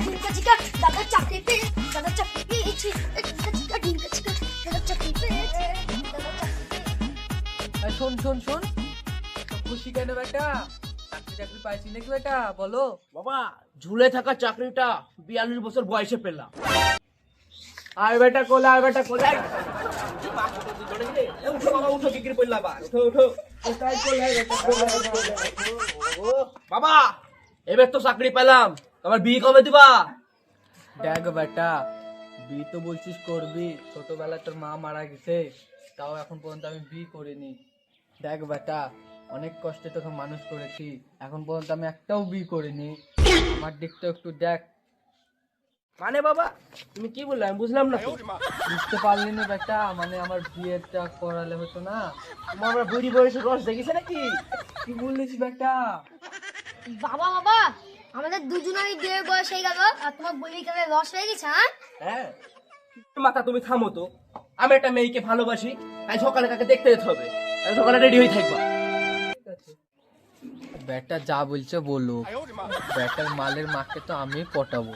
ঢিঙ্কা চিকা দাদা চাকরি পেয়ে দাদা চাকরি পেয়েছি ঢিঙ্কা চিকা দাদা চাকরি পেয়েছে দাদা চাকরি শোন শোন শোন, খুশি কেন বেটা? চাকরি পাইছি নাকি বেটা, বলো। বাবা, ঝুলে থাকা চাকরিটা 42 বছর বয়সে পেলাম। আর বেটা কোলে, আর বেটা কোলে। উঠো বাবা, উঠো, বিক্রি করলাম আবার। উঠো উঠো। বাবা, এবার তো চাকরি পেলাম, তোমার বিয়ে কবে দিবা? দেখ বেটা, বিয়ে তো বলছিস করবি, ছোটবেলায় তোর মা মারা গেছে, তাও এখন পর্যন্ত আমি বিয়ে করিনি। দেখ বেটা, অনেক কষ্টে তোকে মানুষ করেছি, এখন পর্যন্ত আমি একটাও বিয়ে করিনি। আমার দিকটা একটু দেখ। মানে বাবা, তুমি কি বললে আমি বুঝলাম না তো। বুঝতে পারলি না বেটা? মানে আমার বিয়েটা করালে হতো না? তোমার বুড়ি বয়সে রস দেখেছে নাকি? কি বলিস বেটা? বাবা বাবা আমাদের দুজনেরই বিয়ের বয়স হয়ে গেল আর তোমার বলির কাছে রস হয়ে গেছে হ্যাঁ, মাথা তুমি থামো তো। আমি একটা মেয়েকে ভালোবাসি, তাই সকালে কাকে দেখতে যেতে হবে, তাই সকালে রেডি হয়ে থাকবা। বেটা যা বলছে বলো, বেটার মালের মাকে তো আমি পটাবো।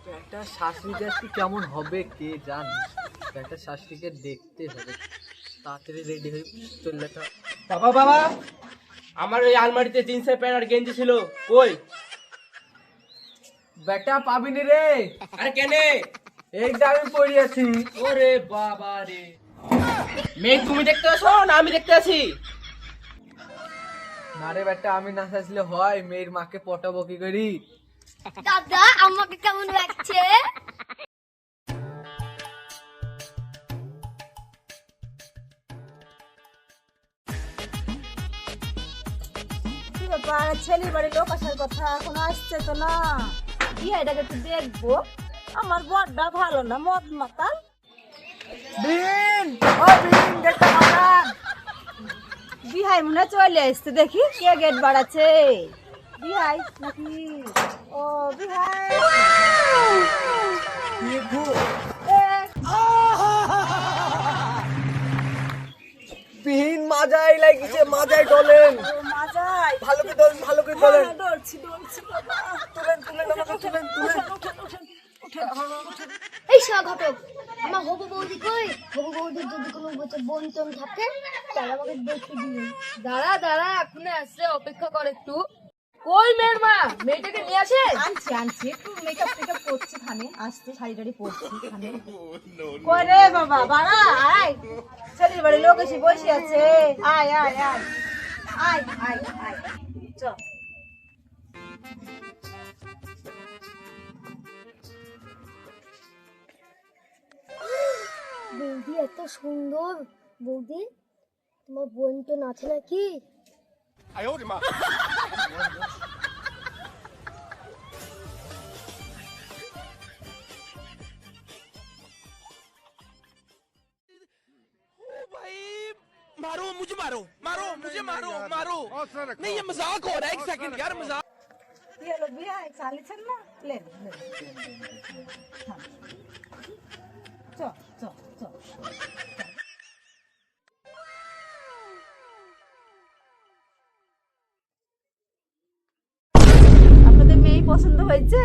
বেটা শাশুড়ি জাতি কেমন হবে কে জান, বেটা শাশুড়িকে দেখতে হবে। তাড়াতাড়ি রেডি হয়ে চললে তো। বাবা বাবা, আমার ওই আলমারিতে জিন্সের প্যান্ট আর গেঞ্জি ছিল, কই? বেটা পাবিনি রে। আরে কেনে? এই যে আমি পড়ে আছি। ওরে বাবা রে, মেয়ে তুমি দেখতে আসো না আমি দেখতে আছি? না রে বেটা, আমি না আসলে হয়, মেয়ের মাকে পটাবো কি করি? দাদা আমাকে কেমন লাগছে? কি ব্যাপার, ছেলের বাড়ির লোক আসার কথা, এখনো আসছে তো না? কি এটাকে একটু দেখবো। আমার বড়টা ভালো না, মদ মাতাল। বিন, ও বিন, গেটটা বাড়ান। বিহাই মনে হয় চলে আসছে, দেখি কে গেট বাড়াচ্ছে। বিহাই নাকি? ও বিহাই। বিহীন মাজাই লাগিছে, মাজাই ডলেন। মাজাই ভালো করে ডলেন, ভালো করে ডলেন। ডলছি ডলছি বাবা। তুলেন তুলেন, আমাকে তুলেন তুলেন। এই সব ঘটক, আমার হবু বৌদি কই? হবু বৌদির যদি কোনো বোন টোন থাকে তাহলে আমাকে দেখে দিবে। দাঁড়া দাঁড়া, এখনো আসছে, অপেক্ষা কর একটু। কই মেয়ের মা, মেয়েটাকে নিয়ে আসে। আনছি আনছি, একটু মেকআপ টেকআপ করছি, খানে আসতে শাড়ি টাড়ি পরছি খানে। করে বাবা বাড়া, আয় ছেলের বাড়ির লোক এসে বসে আছে, আয় আয় আয় আয় আয় আয় চ। বৌদি এত সুন্দর। বৌদি তোমার বোন টোন আছে নাকি? मारो मुझे, मारो मारो मुझे, मारो मारो। नहीं ये मजाक हो रहा है, एक सेकंड यार, मजाक। কি হলো বিয়ে চালিয়েছেন না? লেন লেন হ্যাঁ। চ চ চ। আপনাদের মেয়ে পছন্দ হয়েছে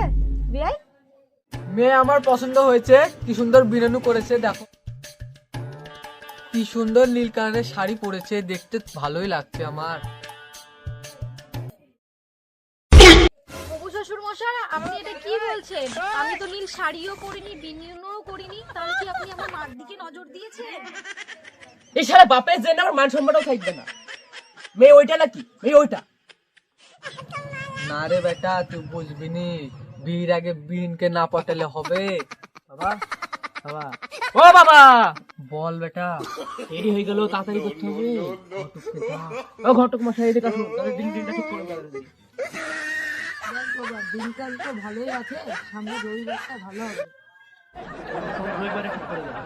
বিয়াই? মেয়ে আমার পছন্দ হয়েছে, কি সুন্দর বিনানু করেছে দেখো, কি সুন্দর নীল কালারের শাড়ি পরেছে, দেখতে ভালোই লাগছে আমার। হবু শ্বশুর মশাই, আপনি এটা কি বলছেন? আমি তো নীল শাড়িও পরিনি, বিনিয়োগও করিনি, তাহলে কি আপনি আমার মার দিকে নজর দিয়েছেন? এই সারা বাপের জেনে আমার মান সম্মানও থাকবে না। মেয়ে ওইটা নাকি? মেয়ে ওইটা? না রে বেটা, তুই বুঝবি নি, বিয়ের আগে বিনকে না পটালে হবে। বাবা বাবা, ও বাবা, বল বেটা। দেরি হয়ে গেল, তাড়াতাড়ি করতে হবে। ও ঘটক মশাই, এদিকে আসুন, তাহলে দিনটা ঠিক করে দেওয়া যাবে। বাবা দিনকাল তো ভালোই আছে, সামনে রবিবারটা ভালো হবে। রবিবারে ঠিক করে দেবো।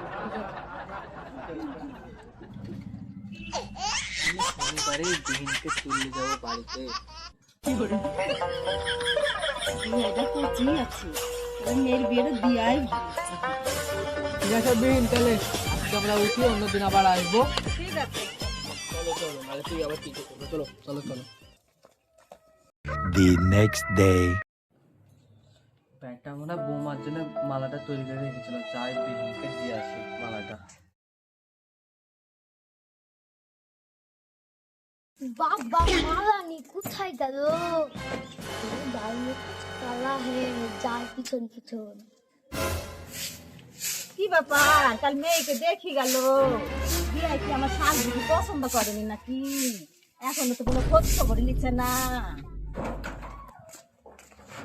শনিবারে বিনকে তুলে যাবো বাড়িতে। এটা কচি আছে, মেয়ের বিয়েটা দিয়াই ঠিক আছে বিন, তাহলে আজকে আমরা উঠি, অন্যদিন আবার আসবো। ঠিক আছে। চলো চলো, নাহলে তুই আবার কি করবো। চলো চলো চলো। The next day. মনে হয় বৌমার জন্য মালাটা তৈরি করে রেখেছিল, চাই বিহিনকে দিয়ে আসি মালাটা। বাবা মালানি কোথায় গেল? দাঁড়িয়ে কালা হে যার পিছন পিছন। কি ব্যাপার, কাল মেয়েকে দেখি গেল, বিয়ে কি আমার শাল বুঝি পছন্দ করেনি নাকি? এখনো তো কোনো খোঁজ খবর নিচ্ছে না।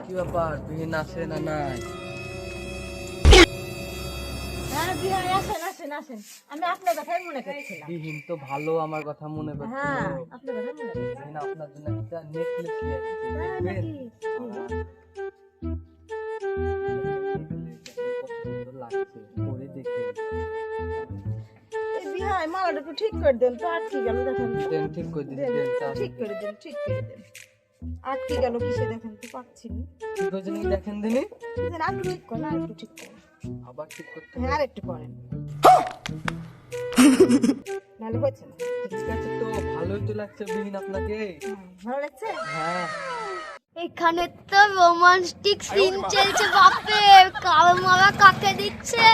কি ব্যাপার, বিহিন আছে না নাই? হ্যাঁ বিহাই, আসেন আসেন আসেন, আমি আপনার কথাই মনে করছিলাম। বিহিন তো ভালো আমার কথা মনে করছিল। হ্যাঁ আপনার কথা মনে করছিলাম। বিহিন আপনার জন্য একটা নেকলেস নিয়ে এসেছি, তাই দেখবেন? নাকি? কত সুন্দর লাগছে, পরে দেখে এই বিহাই মালাটা একটু ঠিক করে দেন তো, আটকে গেল দেখেন তো। দেন, ঠিক করে দিন, দেন, দেন, তাড়াতাড়ি ঠিক করে দেন, ঠিক করে দেন। আটকে গেল কিসে দেখেন তো, পাচ্ছি না। ঠিক হয়েছে নাকি দেখেন দিনি, দেন, আর একটু ঠিক করেন, আর একটু ঠিক করেন। আবার ঠিক করতে হ্যাঁ আর একটু করেন, নাহলে হচ্ছে না। ঠিক আছে তো, ভালোই তো লাগছে বিহিন আপনাকে। ভালো লাগছে? হ্যাঁ, এখানে তো রোমান্টিক সিন চলছে বাপে, কালো মালা কাকে দিচ্ছে?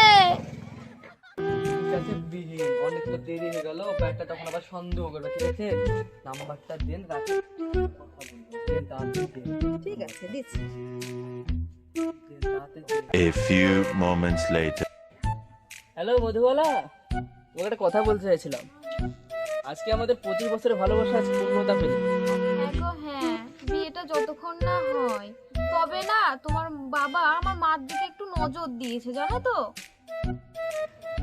ঠিক আছে বিহিন, অনেক তো দেরি হয়ে গেল, ব্যাগটা তখন আবার সন্দেহ করবে, ঠিক আছে? নাম্বারটা দেন, রাখি, কথা বলবো। দেন, তাড়াতাড়ি দেন, ঠিক আছে, দিচ্ছি। দেন, তাড়াতাড়ি দেন। A few moments later. Hello Madhubala, তোমাকে একটা কথা বলতে চাইছিলাম। আজকে আমাদের 25 বছরের ভালোবাসা আজ পূর্ণতা পেল। হ্যাঁ গো হ্যাঁ, বিয়েটা যতক্ষণ না হয়, তবে না তোমার বাবা আমার মার দিকে একটু নজর দিয়েছে জানো তো।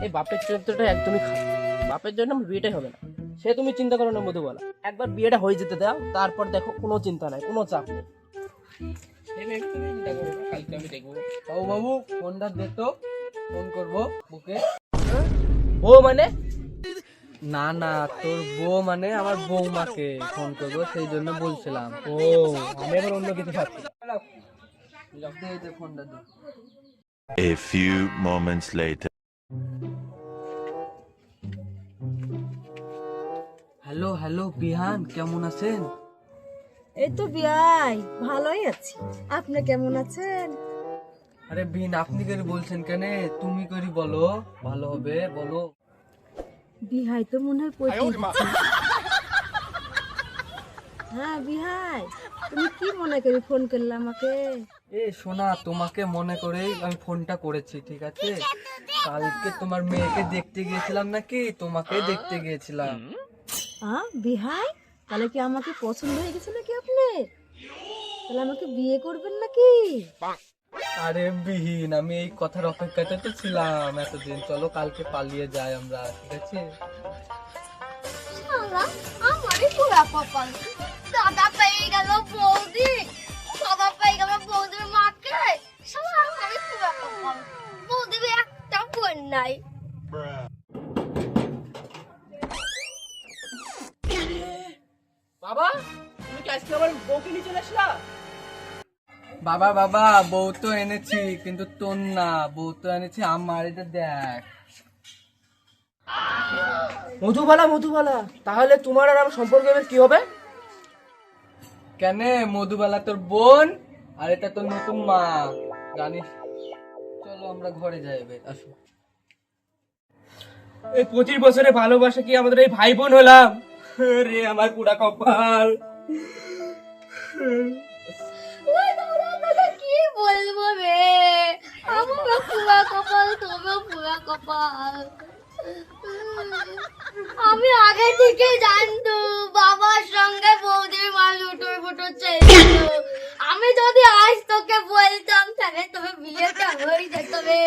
এই বাপের চরিত্রটা একদমই খারাপ, বাপের জন্য আমার বিয়েটাই হবে না। সে তুমি চিন্তা করো না মধুবালা, একবার বিয়েটা হয়ে যেতে দাও, তারপর দেখো কোনো চিন্তা নাই, কোনো চাপ নেই। কালকে আমি দেখবো। বাবু বাবু ফোনটা দে তো, ফোন করবো বুকে। ও মানে না না, তোর বউ মানে আমার বৌমাকে ফোন করবো, সেই জন্য বলছিলাম। ও, আমি আবার অন্য কিছু ভাবছি। দে, দে ফোনটা দে। A few moments later. Hello hello বিহান, কেমন আছেন? এই তো বিয়াই, ভালোই আছি। আপনি কেমন আছেন? আরে বিন, আপনি করে বলছেন কেন? তুমি করি বলো, ভালো হবে, বলো। বিহাই তো মনে হয় পড়তে গেছে। হ্যাঁ বিহাই, তুমি কি মনে করে ফোন করলে আমাকে? এ শোনা, তোমাকে মনে করেই আমি ফোনটা করেছি, ঠিক আছে? কালকে তোমার মেয়েকে দেখতে গিয়েছিলাম নাকি, তোমাকে দেখতে গিয়েছিলাম। হ্যাঁ বিহাই, তাহলে কি আমাকে পছন্দ হয়ে গেছে নাকি আপনি? তাহলে আমাকে বিয়ে করবেন নাকি? আরে বিহীন, আমি এই কথার অপেক্ষাতে তো ছিলাম এতদিন। চলো কালকে পালিয়ে যাই আমরা, ঠিক আছে? শালা, আমারই পুরা কপাল। দাদা পেয়ে গেল বৌদি, দাদা পেয়ে গেল বৌদির মাকে। শালা, আমারই পুরা কপাল। বৌদির একটা বোন নাই। বাবা, তুমি কি আজকে আমার বউকে নিয়ে চলে আসলা? বাবা বাবা, বউ তো এনেছি, কিন্তু তোর না, বউ তো এনেছি আমার। এটা দেখ। মধুবালা মধুবালা, তাহলে তোমার আর আমার সম্পর্ক এবার কি হবে? কেন, মধুবালা তোর বোন, আর এটা তোর নতুন মা, জানিস? চলো আমরা ঘরে যাই এবার, আসো। এই 25 বছরের ভালোবাসা কি আমাদের এই ভাই বোন হলাম? রে আমার পুরা কপাল। ওই দাদা, দাদা কি বলবো রে, আমারও পুরা কপাল, তোরও পুরা কপাল। আমি আগে থেকে জানতো বাবার সঙ্গে বৌদির মা লুটোর ফুটো চেয়েছিল। আমি যদি আজ তোকে বলতাম তাহলে তোর বিয়েটা হয়ে যেত রে।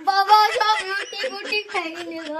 বাবা সব রুটি ফুটি খেয়ে নিল।